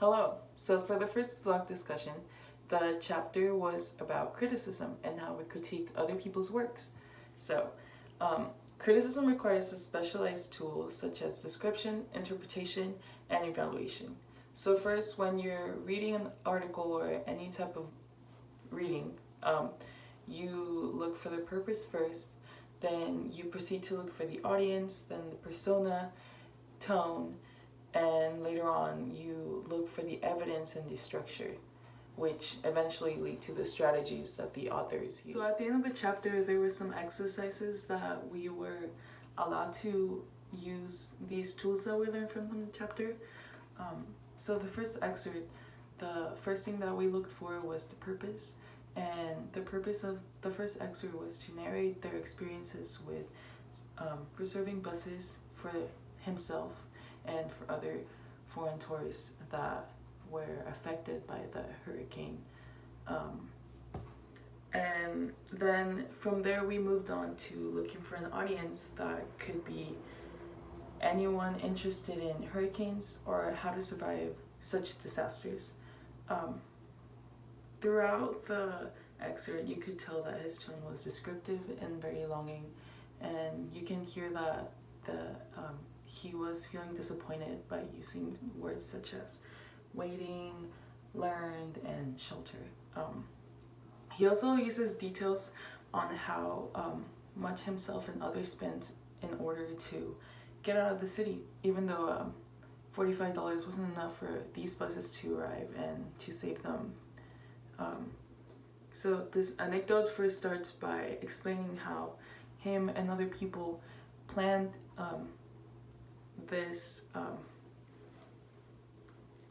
Hello. So for the first block discussion, the chapter was about criticism and how we critique other people's works. So, criticism requires a specialized tool such as description, interpretation, and evaluation. So first, when you're reading an article or any type of reading, you look for the purpose first, then you proceed to look for the audience, then the persona, tone, and later on you look for the evidence and the structure, which eventually lead to the strategies that the authors use. So at the end of the chapter, there were some exercises that we were allowed to use these tools that we learned from the chapter. So the first excerpt, the first thing that we looked for was the purpose, and the purpose of the first excerpt was to narrate their experiences with reserving buses for himself and for other foreign tourists that were affected by the hurricane. And then from there we moved on to looking for an audience that could be anyone interested in hurricanes or how to survive such disasters. Throughout the excerpt, you could tell that his tone was descriptive and very longing, and you can hear that he was feeling disappointed by using words such as waiting, learned, and shelter. He also uses details on how much himself and others spent in order to get out of the city, even though $45 wasn't enough for these buses to arrive and to save them. So this anecdote first starts by explaining how him and other people planned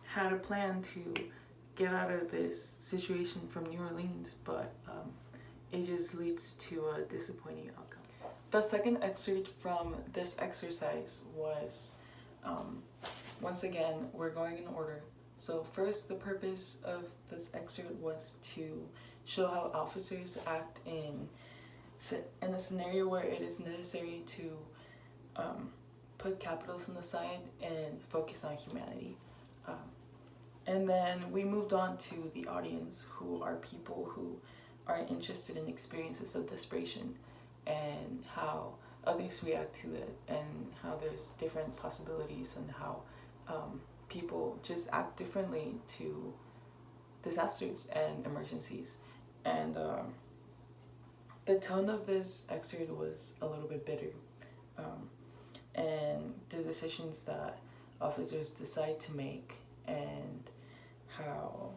had a plan to get out of this situation from New Orleans, but it just leads to a disappointing outcome. The second excerpt from this exercise was, once again, we're going in order. So first, the purpose of this excerpt was to show how officers act in a scenario where it is necessary to put capitalism aside and focus on humanity. And then we moved on to the audience, who are people who are interested in experiences of desperation and how others react to it, and how there's different possibilities, and how people just act differently to disasters and emergencies. And the tone of this excerpt was a little bit bitter, and the decisions that officers decide to make, and how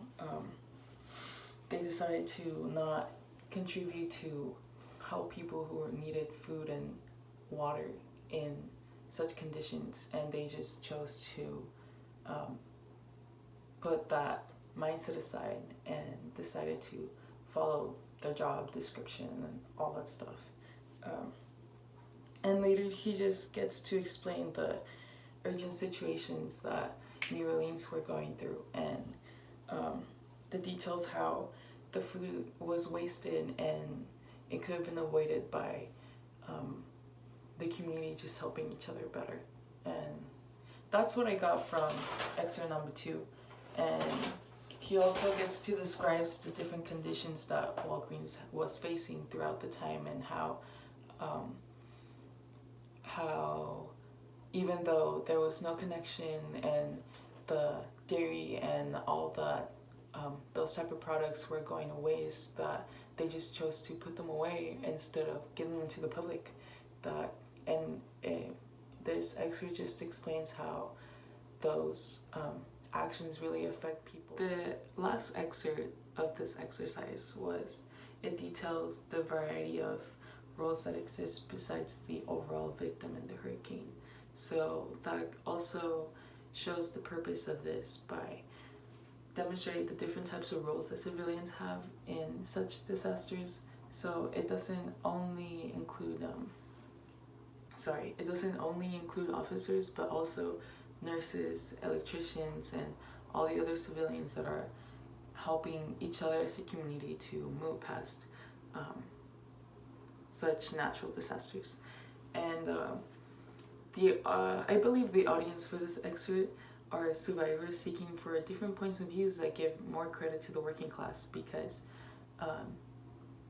they decided to not contribute to help people who needed food and water in such conditions, and they just chose to put that mindset aside and decided to follow their job description and all that stuff. And later he just gets to explain the urgent situations that New Orleans were going through, and the details how the food was wasted and it could have been avoided by the community just helping each other better. And that's what I got from excerpt number 2. And he also gets to describe the different conditions that Walgreens was facing throughout the time, and how even though there was no connection, and the dairy and all that, those type of products were going to waste, that they just chose to put them away instead of giving them to the public. This excerpt just explains how those actions really affect people. The last excerpt of this exercise it details the variety of roles that exist besides the overall victim in the hurricane. So that also shows the purpose of this by demonstrating the different types of roles that civilians have in such disasters. So it doesn't only include officers, but also nurses, electricians, and all the other civilians that are helping each other as a community to move past such natural disasters. And I believe the audience for this excerpt are survivors seeking for different points of views that give more credit to the working class, because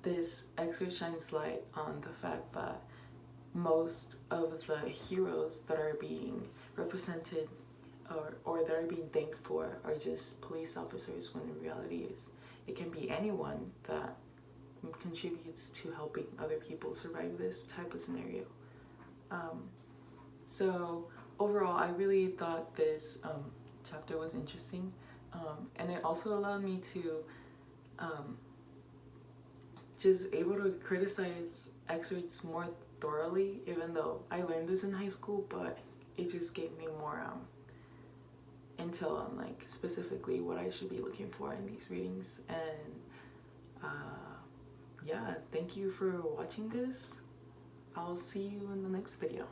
this excerpt shines light on the fact that most of the heroes that are being represented or that are being thanked for are just police officers, when in reality it can be anyone that contributes to helping other people survive this type of scenario. So overall, I really thought this chapter was interesting, and it also allowed me to just able to criticize excerpts more thoroughly, even though I learned this in high school, but it just gave me more intel on like specifically what I should be looking for in these readings. And yeah, thank you for watching this. I'll see you in the next video.